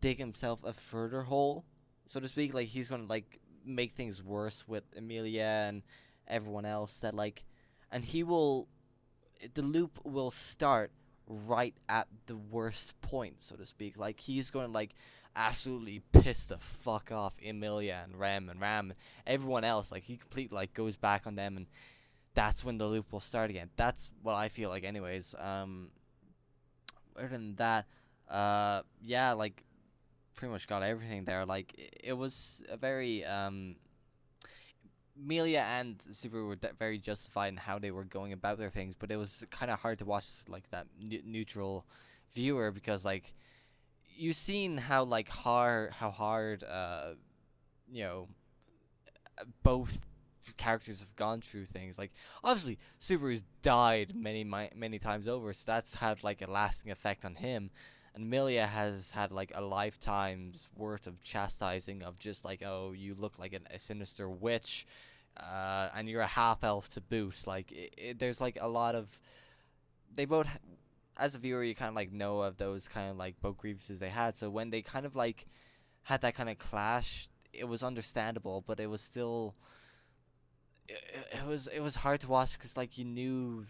dig himself a further hole, so to speak. Like, he's going to, like, make things worse with Amelia and everyone else that, like, and the loop will start right at the worst point, so to speak. Like, he's going to, like, absolutely piss the fuck off Emilia and Ram and everyone else. Like, he completely, like, goes back on them, and that's when the loop will start again. That's what I feel like anyways. other than that, yeah, like pretty much got everything there. Like it was a very Melia and Subaru were very justified in how they were going about their things, but it was kind of hard to watch like that neutral viewer because like you've seen how like hard you know both characters have gone through things. Like obviously Subaru's died many times over, so that's had like a lasting effect on him. And Milia has had like a lifetime's worth of chastising of just like, oh, you look like a sinister witch, and you're a half elf to boot. Like there's like a lot of they both as a viewer you kind of like know of those kind of like both grievances they had. So when they kind of like had that kind of clash, it was understandable, but it was still it was hard to watch because like you knew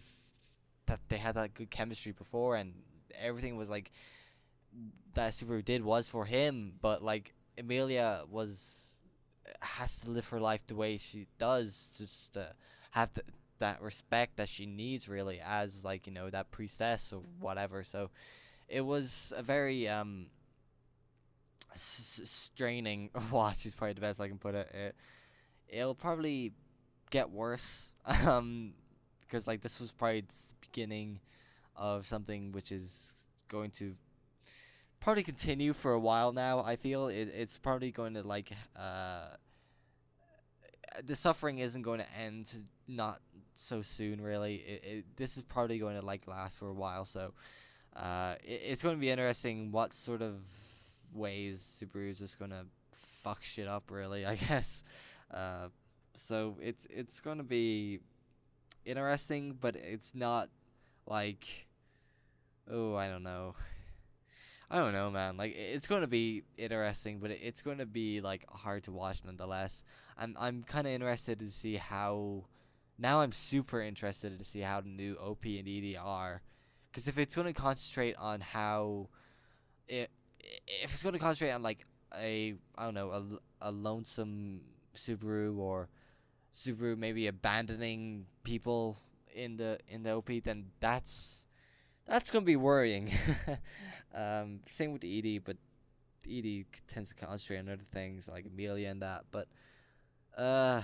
that they had that good chemistry before and everything was like that Subaru did was for him, but like Emilia was has to live her life the way she does just to have that respect that she needs really as like that priestess or whatever. So it was a very straining watch is probably the best I can put it. It'll probably get worse because like this was probably the beginning of something which is going to probably continue for a while now. I feel it's probably going to like the suffering isn't going to end not so soon really. This is probably going to like last for a while, so it's going to be interesting what sort of ways Subaru is just going to fuck shit up really, I guess. So it's going to be interesting, but it's not like, oh, I don't know, man. Like it's going to be interesting, but it's going to be like hard to watch nonetheless. I'm kind of interested to see how. Now I'm super interested to see how the new OP and ED are, because if it's going to concentrate on how it, if it's going to concentrate on like a I don't know a lonesome Subaru or Subaru maybe abandoning people in the OP, then that's gonna be worrying. Same with the ED, but the ED tends to concentrate on other things like Amelia and that. But uh,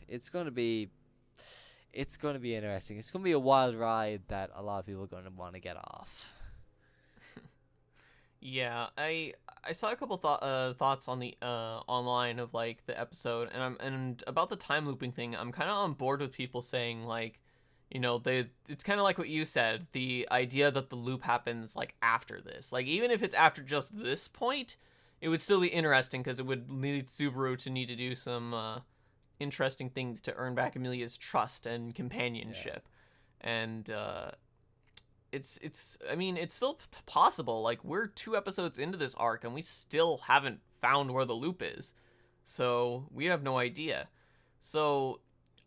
it's gonna be interesting. It's gonna be a wild ride that a lot of people are gonna want to get off. Yeah, I saw a couple thoughts on the online of like the episode, and about the time looping thing. I'm kind of on board with people saying like, they it's kind of like what you said, the idea that the loop happens like after this. Like even if it's after just this point, it would still be interesting because it would lead Subaru to need to do some interesting things to earn back Amelia's trust and Yeah. companionship. And it's I mean it's still possible. Like we're 2 episodes into this arc and we still haven't found where the loop is, so we have no idea. So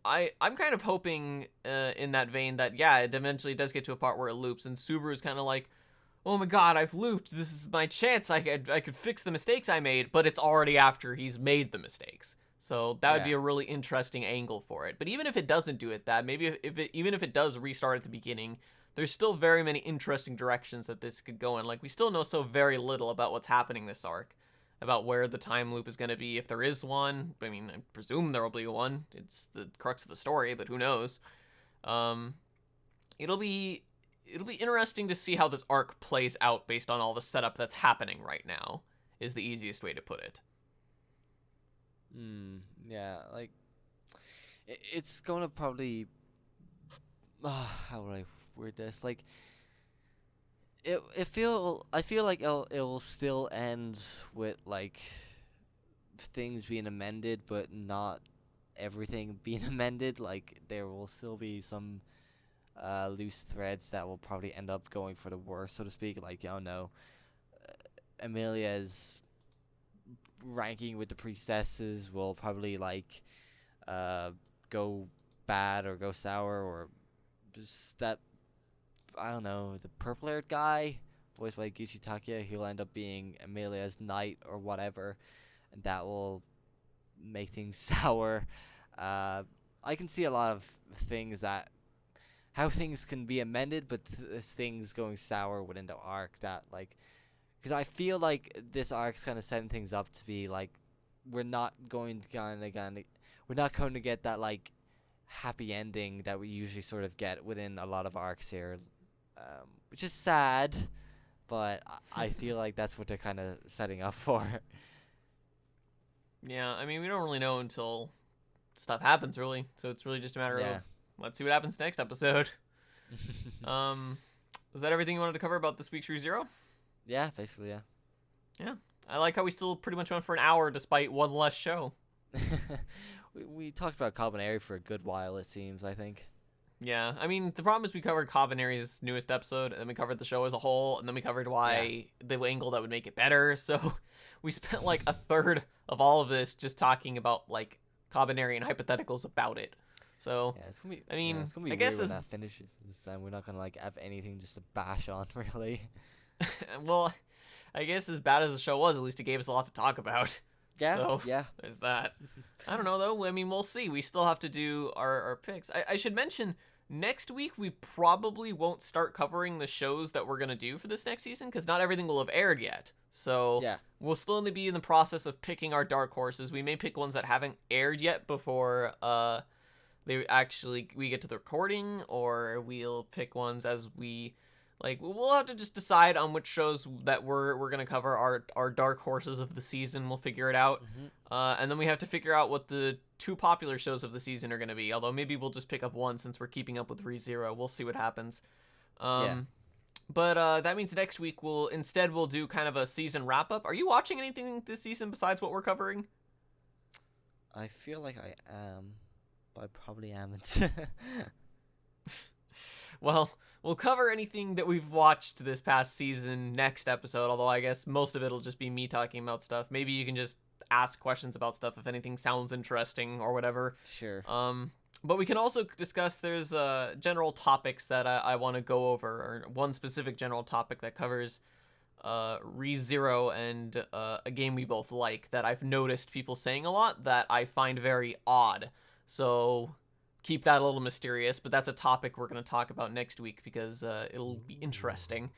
I'm kind of hoping in that vein that yeah, it eventually does get to a part where it loops and Subaru's kind of like, oh my god, I've looped, this is my chance, I could fix the mistakes I made, but it's already after he's made the mistakes. So that would be Yeah. a really interesting angle for it. But even if it doesn't do it, that maybe even if it does restart at the beginning, there's still very many interesting directions that this could go in. Like we still know so very little about what's happening this arc, about where the time loop is going to be, if there is one. I mean, I presume there will be one. It's the crux of the story, but who knows? Um, it'll be it'll be interesting to see how this arc plays out based on all the setup that's happening right now. Is the easiest way to put it. Yeah. Like it's gonna probably. How would I word this? Like I feel like it'll still end with like things being amended, but not everything being amended. Like there will still be some loose threads that will probably end up going for the worse, so to speak. Like I don't know, Amelia's ranking with the priestesses will probably like uh go bad or go sour or just that I don't know, the purple haired guy, voiced by Gishi Takia, he'll end up being Amelia's knight or whatever, and that will make things sour. Uh, I can see a lot of things that how things can be amended, but things going sour within the arc that like, because I feel like this arc's kind of setting things up to be like, we're not going to we're not going to get that like happy ending that we usually sort of get within a lot of arcs here, which is sad, but I feel like that's what they're kind of setting up for. Yeah, I mean, we don't really know until stuff happens, really. So it's really just a matter Yeah. of let's see what happens next episode. Was that everything you wanted to cover about this week's ReZero? Yeah, basically, yeah. Yeah. I like how we still pretty much went for an hour despite one less show. We talked about Kabaneri for a good while, it seems, I think. Yeah, I mean, the problem is we covered Kabaneri's newest episode, and then we covered the show as a whole, and then we covered why the angle that would make it better. So we spent like a third of all of this just talking about like Kabaneri and hypotheticals about it. So Yeah, it's gonna be. I mean, it's gonna be I weird guess when as that finishes, and we're not gonna like have anything just to bash on, really. well, I guess as bad as the show was, at least it gave us a lot to talk about. Yeah, So yeah. there's that. I don't know though. I mean, we'll see. We still have to do our picks. I should mention next week we probably won't start covering the shows that we're gonna do for this next season because not everything will have aired yet. So Yeah. we'll still only be in the process of picking our dark horses. We may pick ones that haven't aired yet before we get to the recording, or we'll pick ones as we like. We'll have to just decide on which shows that we're gonna cover our dark horses of the season. We'll figure it out, and then we have to figure out what the two popular shows of the season are gonna be. Although maybe we'll just pick up one since we're keeping up with ReZero. We'll see what happens. Yeah. But that means next week we'll do kind of a season wrap up. Are you watching anything this season besides what we're covering? I feel like I am, but I probably haven't. Well, we'll cover anything that we've watched this past season next episode, although I guess most of it will just be me talking about stuff. Maybe you can just ask questions about stuff if anything sounds interesting or whatever. Sure. But we can also discuss, there's general topics that I want to go over, or one specific general topic that covers ReZero and a game we both like that I've noticed people saying a lot that I find very odd. So keep that a little mysterious, but that's a topic we're going to talk about next week because it'll be interesting.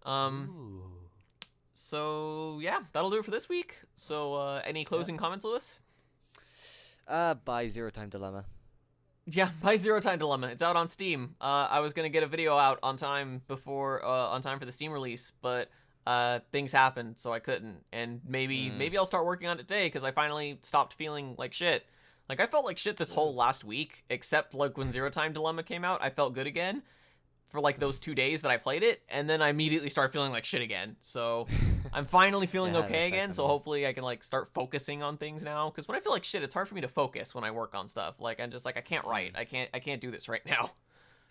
Ooh. So yeah, that'll do it for this week. So any closing comments, Lewis? By Zero Time Dilemma. Yeah, by Zero Time Dilemma. It's out on Steam. I was gonna get a video out on time for the Steam release, but things happened, so I couldn't. And maybe I'll start working on it today because I finally stopped feeling like shit. Like I felt like shit this whole last week, except like when Zero Time Dilemma came out, I felt good again for like those 2 days that I played it, and then I immediately started feeling like shit again. So I'm finally feeling Yeah, okay again. So definitely. hopefully I can like start focusing on things now. Because when I feel like shit, it's hard for me to focus when I work on stuff. Like I'm just like I can't write. I can't do this right now.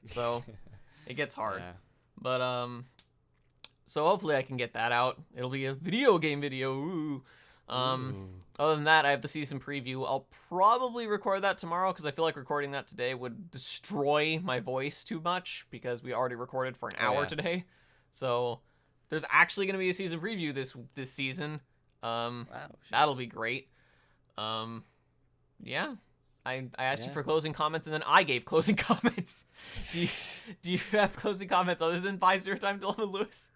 So it gets hard. Yeah. But so hopefully I can get that out. It'll be a video game video. Ooh. Ooh. Other than that, I have the season preview. I'll probably record that tomorrow because I feel like recording that today would destroy my voice too much because we already recorded for an hour yeah. today. So there's actually going to be a season preview this season. Wow. That'll be great. Yeah. I asked you Yeah. for closing comments, and then I gave closing comments. Do you have closing comments other than Buy Zero Time Dilemma, Lewis?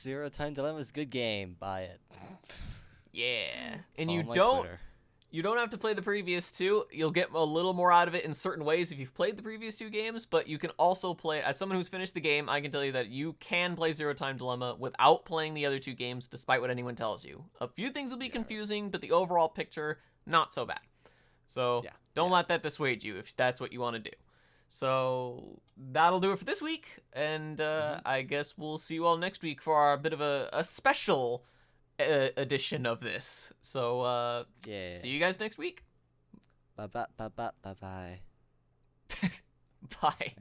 Zero Time Dilemma is a good game. Buy it. Yeah. And Follow you my don't Twitter. You don't have to play the previous two. You'll get a little more out of it in certain ways if you've played the previous two games, but you can also play, as someone who's finished the game, I can tell you that you can play Zero Time Dilemma without playing the other two games, despite what anyone tells you. A few things will be confusing, but the overall picture, not so bad. So don't let that dissuade you if that's what you want to do. So that'll do it for this week, and I guess we'll see you all next week for our bit of a special edition of this. So see you guys next week. Bye bye bye bye bye bye. Bye.